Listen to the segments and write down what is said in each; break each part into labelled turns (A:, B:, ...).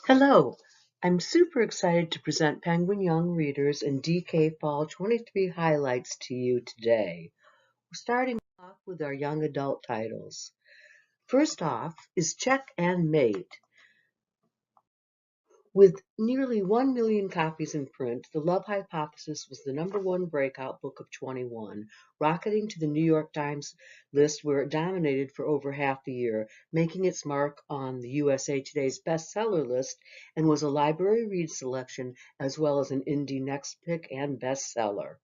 A: Hello, I'm super excited to present Penguin Young Readers and DK Fall 23 highlights to you today. We're starting off with our young adult titles. First off is Check and Mate. With nearly 1 million copies in print, The Love Hypothesis was the number one breakout book of 21, rocketing to the New York Times list where it dominated for over half the year, making its mark on the USA Today's bestseller list, and was a library read selection as well as an indie next pick and bestseller.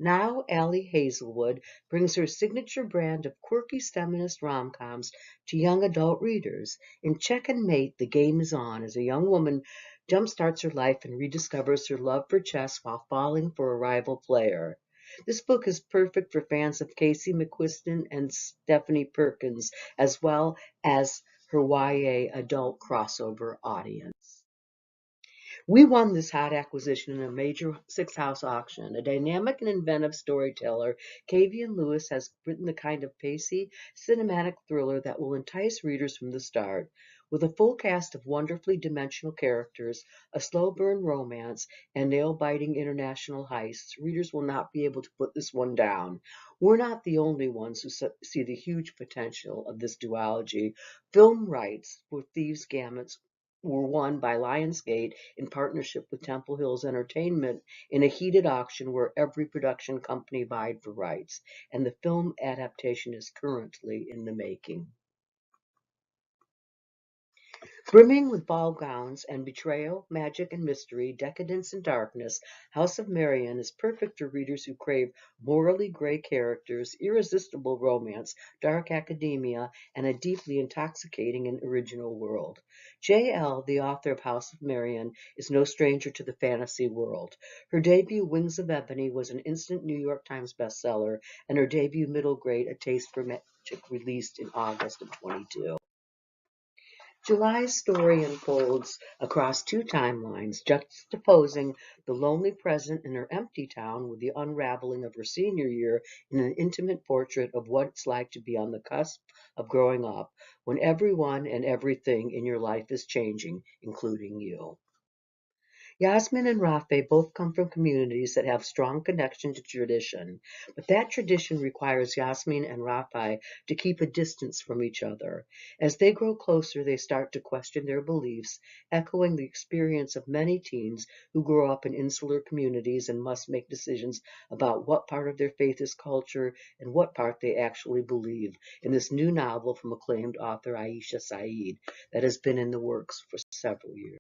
A: Now, Allie Hazelwood brings her signature brand of quirky feminist rom-coms to young adult readers. In Check and Mate, the game is on as a young woman jumpstarts her life and rediscovers her love for chess while falling for a rival player. This book is perfect for fans of Casey McQuiston and Stephanie Perkins, as well as her YA adult crossover audience. We won this hot acquisition in a major six-house auction. A dynamic and inventive storyteller, Kavian Lewis has written the kind of pacey, cinematic thriller that will entice readers from the start. With a full cast of wonderfully dimensional characters, a slow-burn romance, and nail-biting international heists, readers will not be able to put this one down. We're not the only ones who see the huge potential of this duology. Film rights for Thieves' Gambit were won by Lionsgate in partnership with Temple Hills Entertainment in a heated auction where every production company vied for rights, and the film adaptation is currently in the making. Brimming with ball gowns and betrayal, magic and mystery, decadence and darkness, House of Marion is perfect for readers who crave morally gray characters, irresistible romance, dark academia, and a deeply intoxicating and original world. J.L., the author of House of Marion, is no stranger to the fantasy world. Her debut, Wings of Ebony, was an instant New York Times bestseller, and her debut, Middle Grade, A Taste for Magic, released in August of 22. July's story unfolds across two timelines, juxtaposing the lonely present in her empty town with the unraveling of her senior year in an intimate portrait of what it's like to be on the cusp of growing up, when everyone and everything in your life is changing, including you. Yasmin and Rafe both come from communities that have strong connection to tradition, but that tradition requires Yasmin and Rafe to keep a distance from each other. As they grow closer, they start to question their beliefs, echoing the experience of many teens who grow up in insular communities and must make decisions about what part of their faith is culture and what part they actually believe in this new novel from acclaimed author Aisha Saeed that has been in the works for several years.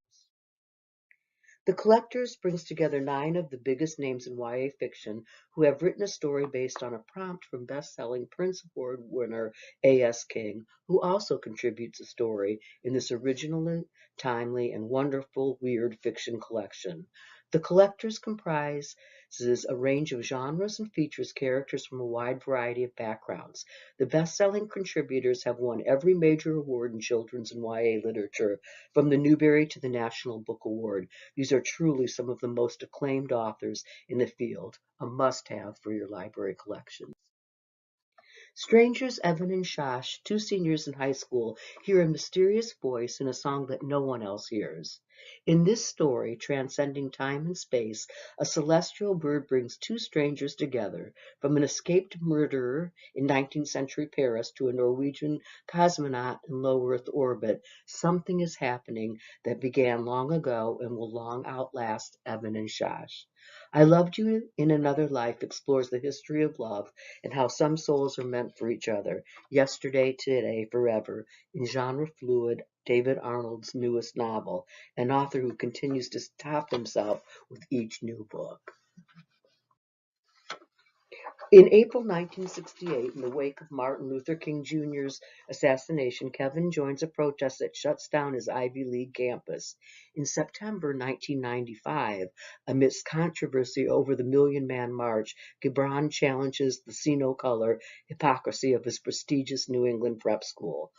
A: The Collectors brings together 9 of the biggest names in YA fiction who have written a story based on a prompt from best-selling Prince Award winner A.S. King, who also contributes a story in this originally timely and wonderful weird fiction collection. The Collectors comprises a range of genres and features characters from a wide variety of backgrounds. The best-selling contributors have won every major award in children's and YA literature, from the Newbery to the National Book Award. These are truly some of the most acclaimed authors in the field, a must-have for your library collection. Strangers Evan and Shosh, two seniors in high school, hear a mysterious voice in a song that no one else hears. In this story, transcending time and space, a celestial bird brings two strangers together, from an escaped murderer in 19th century Paris to a Norwegian cosmonaut in low Earth orbit. Something is happening that began long ago and will long outlast Evan and Shosh. I Loved You in Another Life explores the history of love and how some souls are meant for each other, yesterday, today, forever, in genre fluid David Arnold's newest novel, an author who continues to top himself with each new book. In April 1968, in the wake of Martin Luther King Jr.'s assassination, Kevin joins a protest that shuts down his Ivy League campus. In September 1995, amidst controversy over the Million Man March, Gibran challenges the see-no-color hypocrisy of his prestigious New England prep school.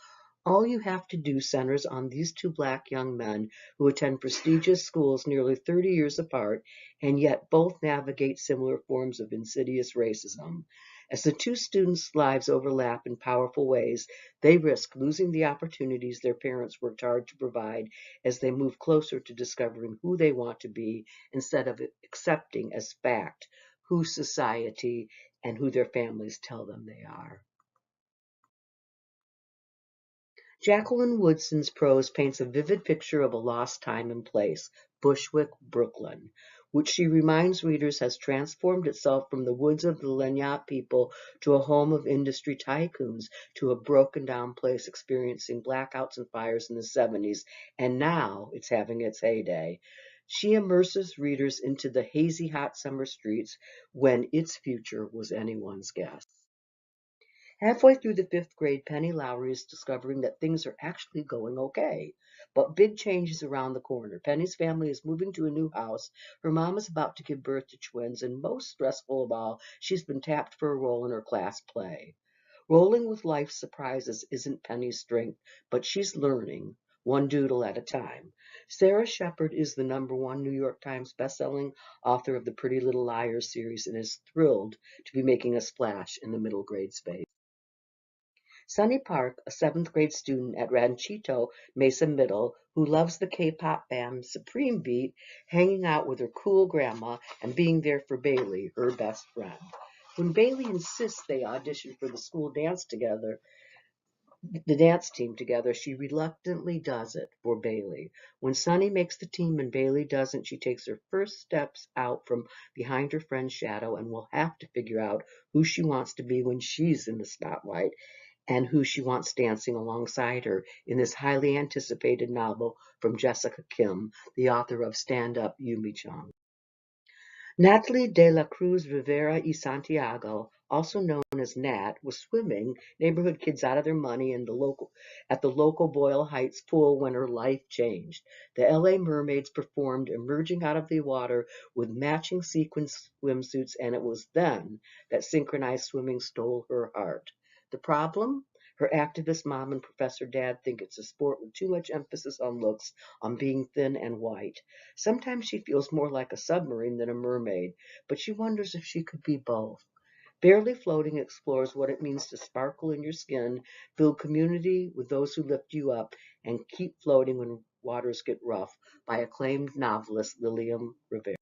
A: All You Have to Do centers on these two black young men who attend prestigious schools nearly 30 years apart and yet both navigate similar forms of insidious racism. As the two students' lives overlap in powerful ways, they risk losing the opportunities their parents worked hard to provide as they move closer to discovering who they want to be instead of accepting as fact who society and who their families tell them they are. Jacqueline Woodson's prose paints a vivid picture of a lost time and place, Bushwick, Brooklyn, which she reminds readers has transformed itself from the woods of the Lenape people to a home of industry tycoons, to a broken down place experiencing blackouts and fires in the 70s, and now it's having its heyday. She immerses readers into the hazy hot summer streets when its future was anyone's guess. Halfway through the fifth grade, Penny Lowry is discovering that things are actually going okay. But big change is around the corner. Penny's family is moving to a new house. Her mom is about to give birth to twins, and most stressful of all, she's been tapped for a role in her class play. Rolling with life's surprises isn't Penny's strength, but she's learning, one doodle at a time. Sarah Shepard is the #1 New York Times bestselling author of the Pretty Little Liars series and is thrilled to be making a splash in the middle grade space. Sunny Park, a seventh grade student at Ranchito Mesa Middle who loves the K-pop band Supreme Beat, hanging out with her cool grandma and being there for Bailey, her best friend. When Bailey insists they audition for the dance team together, she reluctantly does it for Bailey. When Sunny makes the team and Bailey doesn't, she takes her first steps out from behind her friend's shadow and will have to figure out who she wants to be when she's in the spotlight and who she wants dancing alongside her in this highly anticipated novel from Jessica Kim, the author of Stand Up, Yumi Chung. Natalie de la Cruz Rivera y Santiago, also known as Nat, was swimming neighborhood kids out of their money at the local Boyle Heights pool when her life changed. The LA Mermaids performed emerging out of the water with matching sequin swimsuits, and it was then that synchronized swimming stole her heart. The problem? Her activist mom and professor dad think it's a sport with too much emphasis on looks, on being thin and white. Sometimes she feels more like a submarine than a mermaid, but she wonders if she could be both. Barely Floating explores what it means to sparkle in your skin, build community with those who lift you up, and keep floating when waters get rough by acclaimed novelist Lilian Rivera.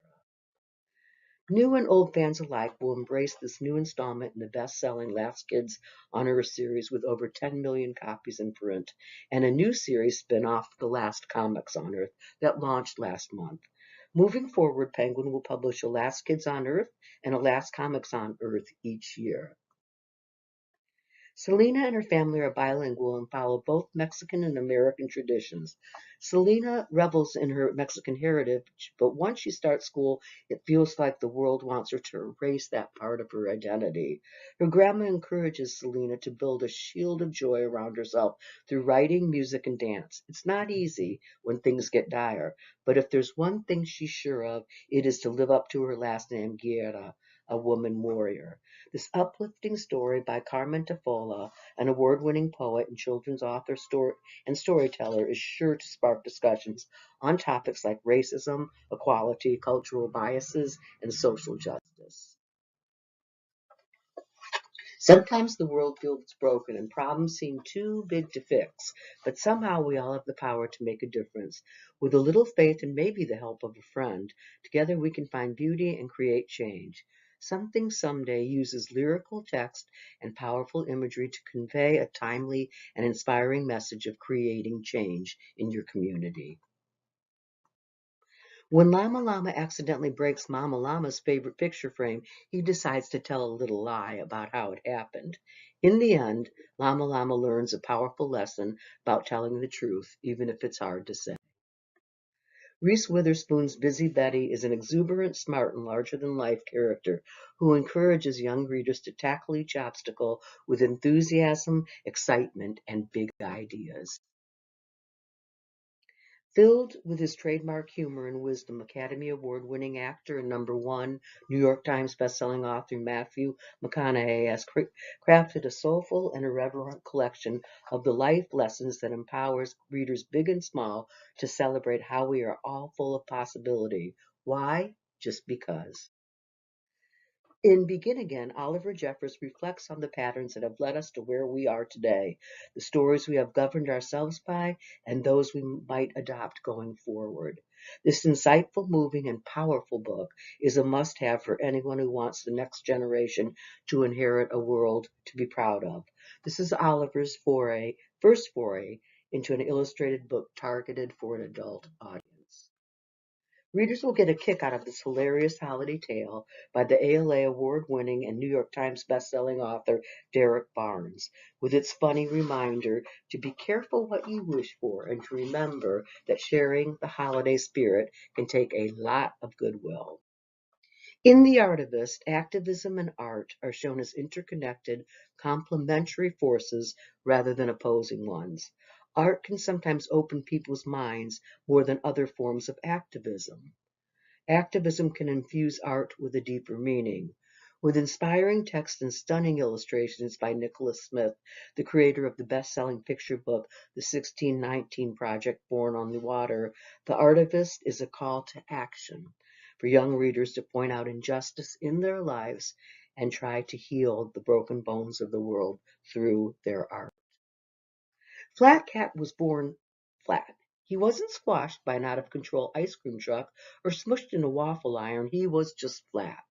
A: New and old fans alike will embrace this new installment in the best-selling Last Kids on Earth series with over 10 million copies in print, and a new series spin-off, The Last Comics on Earth, that launched last month. Moving forward, Penguin will publish a Last Kids on Earth and a Last Comics on Earth each year. Selena and her family are bilingual and follow both Mexican and American traditions. Selena revels in her Mexican heritage, but once she starts school, it feels like the world wants her to erase that part of her identity. Her grandma encourages Selena to build a shield of joy around herself through writing, music, and dance. It's not easy when things get dire, but if there's one thing she's sure of, it is to live up to her last name, Guerra, a woman warrior. This uplifting story by Carmen Tafolla, an award-winning poet and children's author and storyteller, is sure to spark discussions on topics like racism, equality, cultural biases, and social justice. Sometimes the world feels broken and problems seem too big to fix, but somehow we all have the power to make a difference. With a little faith and maybe the help of a friend, together we can find beauty and create change. Something Someday uses lyrical text and powerful imagery to convey a timely and inspiring message of creating change in your community. When Llama Llama accidentally breaks Mama Llama's favorite picture frame, he decides to tell a little lie about how it happened. In the end, Llama Llama learns a powerful lesson about telling the truth, even if it's hard to say. Reese Witherspoon's Busy Betty is an exuberant, smart, and larger-than-life character who encourages young readers to tackle each obstacle with enthusiasm, excitement, and big ideas. Filled with his trademark humor and wisdom, Academy Award-winning actor and #1 New York Times bestselling author Matthew McConaughey has crafted a soulful and irreverent collection of the life lessons that empowers readers big and small to celebrate how we are all full of possibility. Why? Just because. In Begin Again, Oliver Jeffers reflects on the patterns that have led us to where we are today, the stories we have governed ourselves by, and those we might adopt going forward. This insightful, moving, and powerful book is a must have for anyone who wants the next generation to inherit a world to be proud of. This is Oliver's first foray into an illustrated book targeted for an adult audience. Readers will get a kick out of this hilarious holiday tale by the ALA award-winning and New York Times bestselling author Derek Barnes, with its funny reminder to be careful what you wish for and to remember that sharing the holiday spirit can take a lot of goodwill. In The Artivist, activism and art are shown as interconnected, complementary forces rather than opposing ones. Art can sometimes open people's minds more than other forms of activism. Activism can infuse art with a deeper meaning. With inspiring text and stunning illustrations by Nicholas Smith, the creator of the best-selling picture book The 1619 Project Born on the Water, The Artivist is a call to action for young readers to point out injustice in their lives and try to heal the broken bones of the world through their art. Flat Cat was born flat. He wasn't squashed by an out-of-control ice cream truck or smushed in a waffle iron. He was just flat.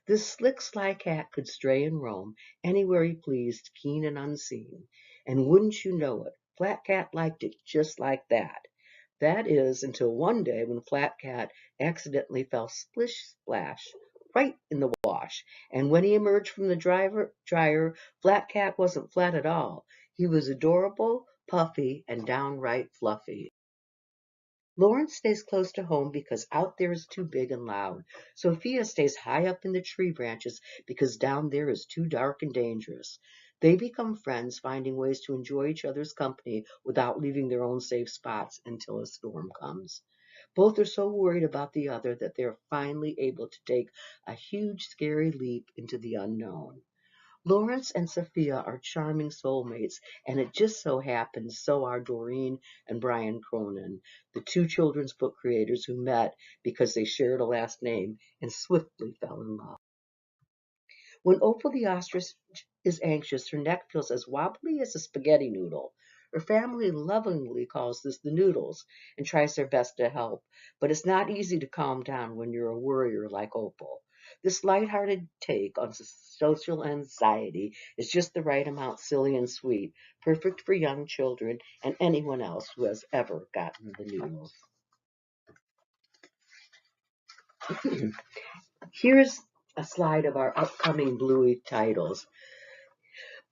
A: This slick, sly cat could stray and roam anywhere he pleased, keen and unseen. And wouldn't you know it, Flat Cat liked it just like that. That is, until one day when Flat Cat accidentally fell splish splash right in the wash. And when he emerged from the dryer, Flat Cat wasn't flat at all. He was adorable, puffy, and downright fluffy. Lawrence stays close to home because out there is too big and loud. Sophia stays high up in the tree branches because down there is too dark and dangerous. They become friends, finding ways to enjoy each other's company without leaving their own safe spots until a storm comes. Both are so worried about the other that they are finally able to take a huge, scary leap into the unknown. Lawrence and Sophia are charming soulmates, and it just so happens so are Doreen and Brian Cronin, the two children's book creators who met because they shared a last name and swiftly fell in love. When Opal the ostrich is anxious, her neck feels as wobbly as a spaghetti noodle. Her family lovingly calls this the noodles and tries their best to help, but it's not easy to calm down when you're a worrier like Opal. This lighthearted take on social anxiety is just the right amount silly and sweet, perfect for young children and anyone else who has ever gotten the noodles. Here's a slide of our upcoming Bluey titles.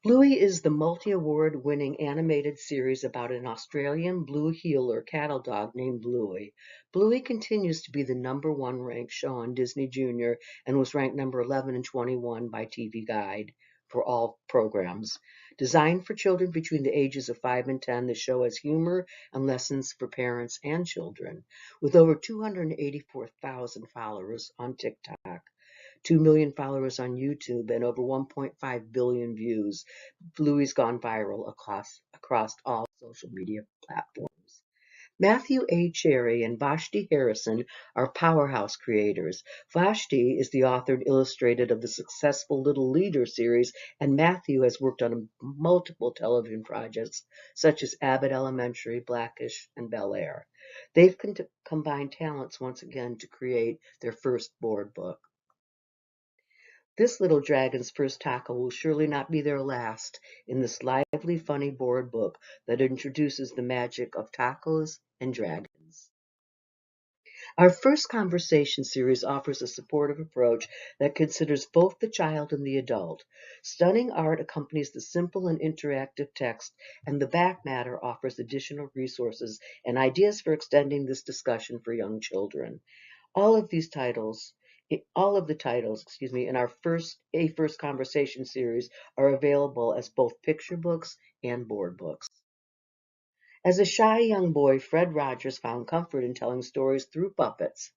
A: Bluey is the multi-award winning animated series about an Australian blue heeler cattle dog named Bluey. Bluey continues to be the number one ranked show on Disney Junior and was ranked number 11 and 21 by TV Guide for all programs. Designed for children between the ages of 5 and 10, the show has humor and lessons for parents and children. With over 284,000 followers on TikTok, 2 million followers on YouTube, and over 1.5 billion views, Bluey's gone viral across all social media platforms. Matthew A. Cherry and Vashti Harrison are powerhouse creators. Vashti is the author and illustrator of the successful Little Leader series, and Matthew has worked on multiple television projects such as Abbott Elementary, Blackish, and Bel Air. They've combined talents once again to create their first board book. This little dragon's first taco will surely not be their last in this lively, funny board book that introduces the magic of tacos and dragons. Our first conversation series offers a supportive approach that considers both the child and the adult. Stunning art accompanies the simple and interactive text, and the back matter offers additional resources and ideas for extending this discussion for young children. All of these titles, all of the titles, in our first conversation series are available as both picture books and board books. As a shy young boy, Fred Rogers found comfort in telling stories through puppets.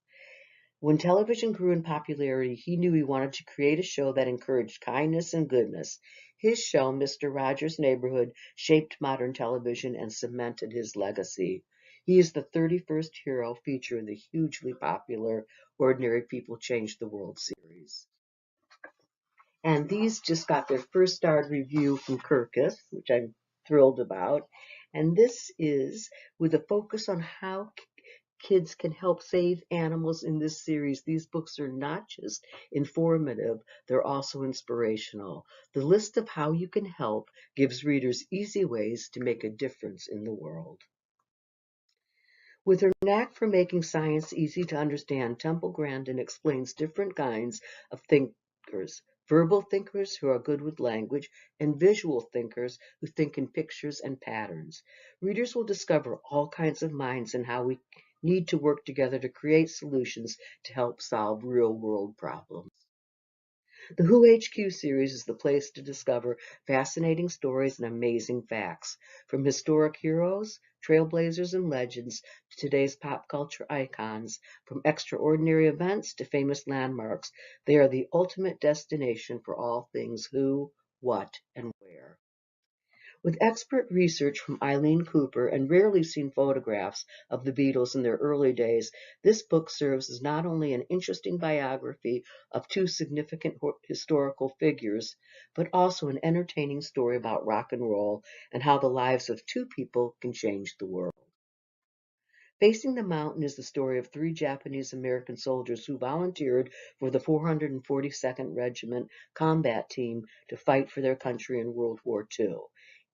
A: When television grew in popularity, he knew he wanted to create a show that encouraged kindness and goodness. His show, Mr. Rogers' Neighborhood, shaped modern television and cemented his legacy. He is the 31st hero featured in the hugely popular Ordinary People Change the World series. And these just got their first starred review from Kirkus, which I'm thrilled about. And this is with a focus on how kids can help save animals in this series. These books are not just informative, they're also inspirational. The list of how you can help gives readers easy ways to make a difference in the world. With her knack for making science easy to understand, Temple Grandin explains different kinds of thinkers: verbal thinkers who are good with language, and visual thinkers who think in pictures and patterns. Readers will discover all kinds of minds and how we need to work together to create solutions to help solve real world problems. The Who HQ series is the place to discover fascinating stories and amazing facts. From historic heroes, trailblazers, and legends to today's pop culture icons, from extraordinary events to famous landmarks, they are the ultimate destination for all things who, what, and where. With expert research from Eileen Cooper and rarely seen photographs of the Beatles in their early days, this book serves as not only an interesting biography of two significant historical figures, but also an entertaining story about rock and roll and how the lives of two people can change the world. Facing the Mountain is the story of three Japanese American soldiers who volunteered for the 442nd Regiment Combat Team to fight for their country in World War II.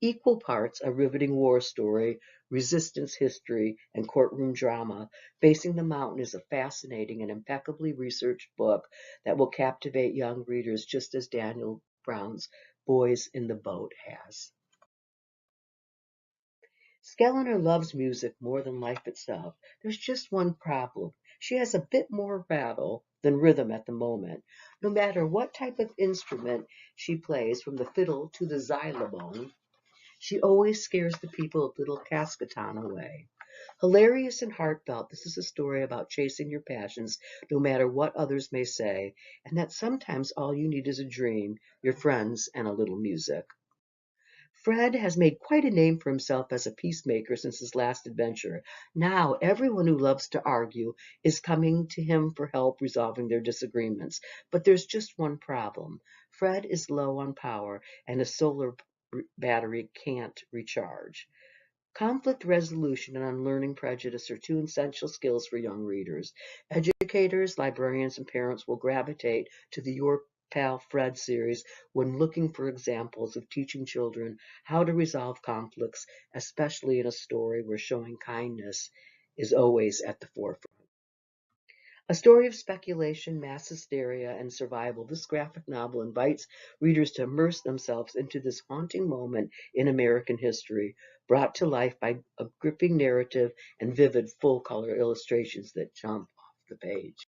A: Equal parts a riveting war story, resistance history, and courtroom drama, Facing the Mountain is a fascinating and impeccably researched book that will captivate young readers just as Daniel Brown's Boys in the Boat has. Skeletor loves music more than life itself. There's just one problem. She has a bit more rattle than rhythm at the moment. No matter what type of instrument she plays, from the fiddle to the xylophone, she always scares the people of Little Cascaton away. Hilarious and heartfelt, this is a story about chasing your passions no matter what others may say, and that sometimes all you need is a dream, your friends, and a little music. Fred has made quite a name for himself as a peacemaker since his last adventure. Now everyone who loves to argue is coming to him for help resolving their disagreements. But there's just one problem. Fred is low on power and his solar battery can't recharge. Conflict resolution and unlearning prejudice are two essential skills for young readers. Educators, librarians, and parents will gravitate to the Your Pal Fred series when looking for examples of teaching children how to resolve conflicts, especially in a story where showing kindness is always at the forefront. A story of speculation, mass hysteria, and survival, this graphic novel invites readers to immerse themselves into this haunting moment in American history, brought to life by a gripping narrative and vivid full-color illustrations that jump off the page.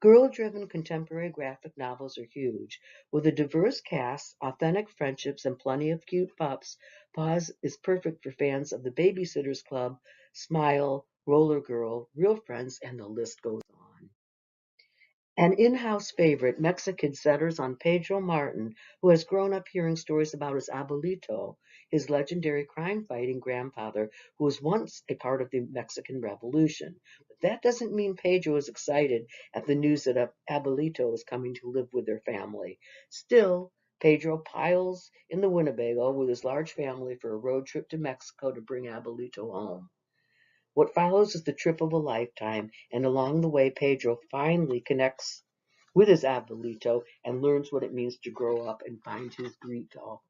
A: Girl-driven contemporary graphic novels are huge. With a diverse cast, authentic friendships, and plenty of cute pups, Paws is perfect for fans of The Babysitter's Club, Smile, Roller Girl, Real Friends, and the list goes on. An in-house favorite, Mexican setters on Pedro Martin, who has grown up hearing stories about his abuelito, his legendary crime-fighting grandfather, who was once a part of the Mexican Revolution. But that doesn't mean Pedro is excited at the news that abuelito is coming to live with their family. Still, Pedro piles in the Winnebago with his large family for a road trip to Mexico to bring abuelito home. What follows is the trip of a lifetime, and along the way, Pedro finally connects with his abuelito and learns what it means to grow up and find his grito.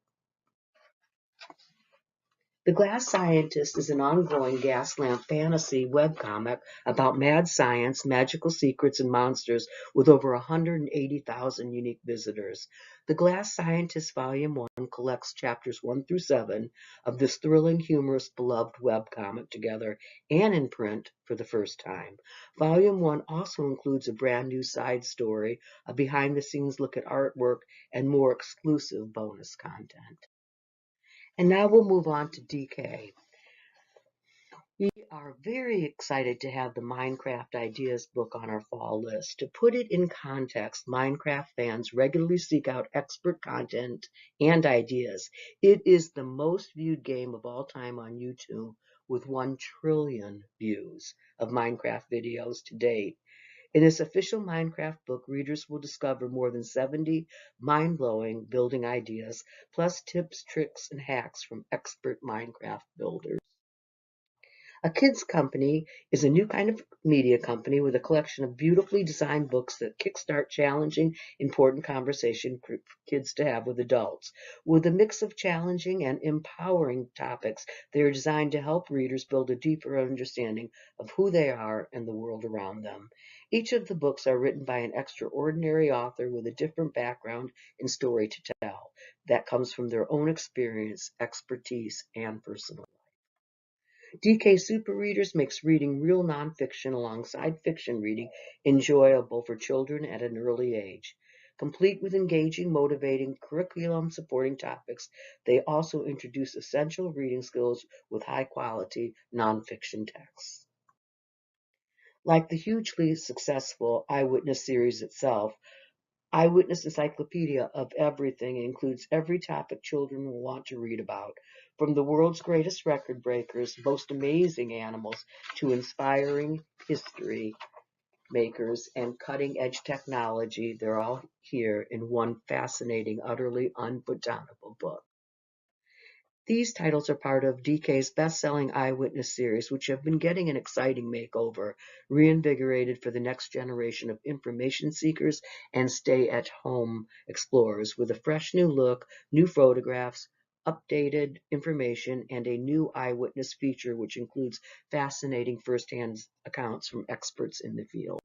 A: The Glass Scientist is an ongoing Gaslamp fantasy webcomic about mad science, magical secrets, and monsters with over 180,000 unique visitors. The Glass Scientist Volume 1 collects chapters 1 through 7 of this thrilling, humorous, beloved webcomic together and in print for the first time. Volume 1 also includes a brand new side story, a behind-the-scenes look at artwork, and more exclusive bonus content. And now we'll move on to DK. We are very excited to have the Minecraft Ideas book on our fall list. To put it in context, Minecraft fans regularly seek out expert content and ideas. It is the most viewed game of all time on YouTube, with 1 trillion views of Minecraft videos to date. In this official Minecraft book, readers will discover more than 70 mind-blowing building ideas, plus tips, tricks, and hacks from expert Minecraft builders. A kids company is a new kind of media company with a collection of beautifully designed books that kickstart challenging, important conversation for kids to have with adults. With a mix of challenging and empowering topics, they are designed to help readers build a deeper understanding of who they are and the world around them. Each of the books are written by an extraordinary author with a different background and story to tell that comes from their own experience, expertise, and personal. DK Super Readers makes reading real nonfiction alongside fiction reading enjoyable for children at an early age. Complete with engaging, motivating, curriculum supporting topics, they also introduce essential reading skills with high quality nonfiction texts. Like the hugely successful Eyewitness series itself, Eyewitness Encyclopedia of Everything includes every topic children will want to read about, from the world's greatest record breakers, most amazing animals, to inspiring history makers and cutting edge technology. They're all here in one fascinating, utterly unputdownable book. These titles are part of DK's best-selling Eyewitness series, which have been getting an exciting makeover, reinvigorated for the next generation of information seekers and stay-at-home explorers, with a fresh new look, new photographs, updated information, and a new eyewitness feature which includes fascinating first-hand accounts from experts in the field.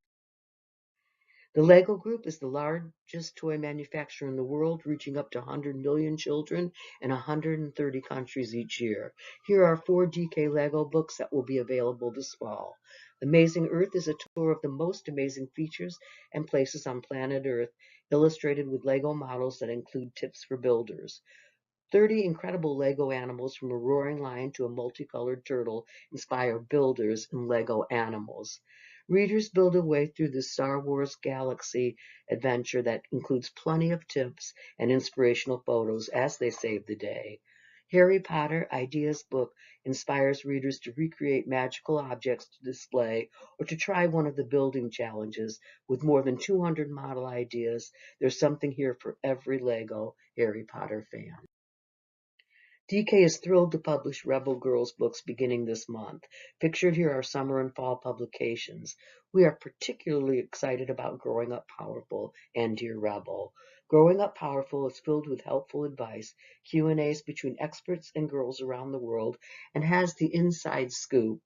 A: The LEGO Group is the largest toy manufacturer in the world, reaching up to 100 million children in 130 countries each year. Here are 4 DK LEGO books that will be available this fall. Amazing Earth is a tour of the most amazing features and places on planet Earth, illustrated with LEGO models that include tips for builders. 30 incredible Lego animals, from a roaring lion to a multicolored turtle, inspire builders in Lego animals. Readers build a way through the Star Wars galaxy adventure that includes plenty of tips and inspirational photos as they save the day. Harry Potter Ideas book inspires readers to recreate magical objects to display or to try one of the building challenges. With more than 200 model ideas, there's something here for every Lego Harry Potter fan. DK is thrilled to publish Rebel Girls books beginning this month. Pictured here are summer and fall publications. We are particularly excited about Growing Up Powerful and Dear Rebel. Growing Up Powerful is filled with helpful advice, Q&As between experts and girls around the world, and has the inside scoop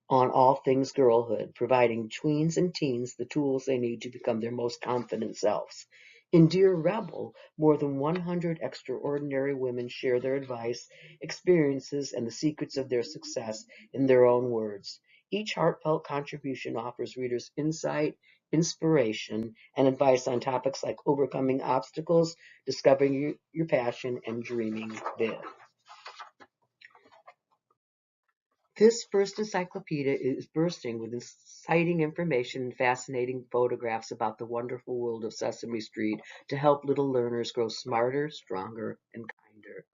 A: on all things girlhood, providing tweens and teens the tools they need to become their most confident selves. In Dear Rebel, more than 100 extraordinary women share their advice, experiences, and the secrets of their success in their own words. Each heartfelt contribution offers readers insight, inspiration, and advice on topics like overcoming obstacles, discovering your passion, and dreaming big. This first encyclopedia is bursting with exciting information and fascinating photographs about the wonderful world of Sesame Street to help little learners grow smarter, stronger, and kinder.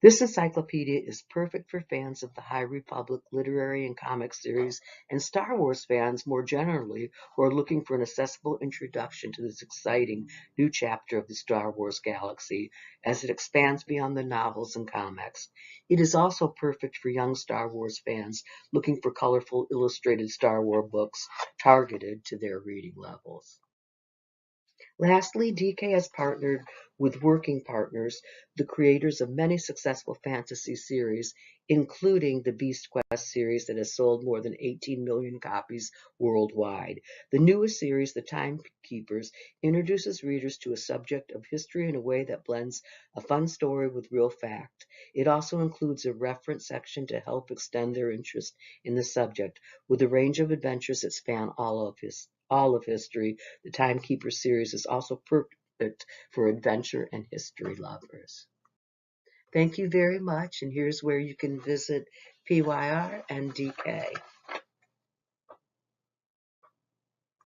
A: This encyclopedia is perfect for fans of the High Republic literary and comic series and Star Wars fans more generally who are looking for an accessible introduction to this exciting new chapter of the Star Wars galaxy as it expands beyond the novels and comics. It is also perfect for young Star Wars fans looking for colorful illustrated Star Wars books targeted to their reading levels. Lastly, DK has partnered with Working Partners, the creators of many successful fantasy series, including the Beast Quest series that has sold more than 18 million copies worldwide. The newest series, The Timekeepers, introduces readers to a subject of history in a way that blends a fun story with real fact. It also includes a reference section to help extend their interest in the subject, with a range of adventures that span all of history. The Timekeeper series is also perfect for adventure and history lovers. Thank you very much, and here's where you can visit PYR and DK.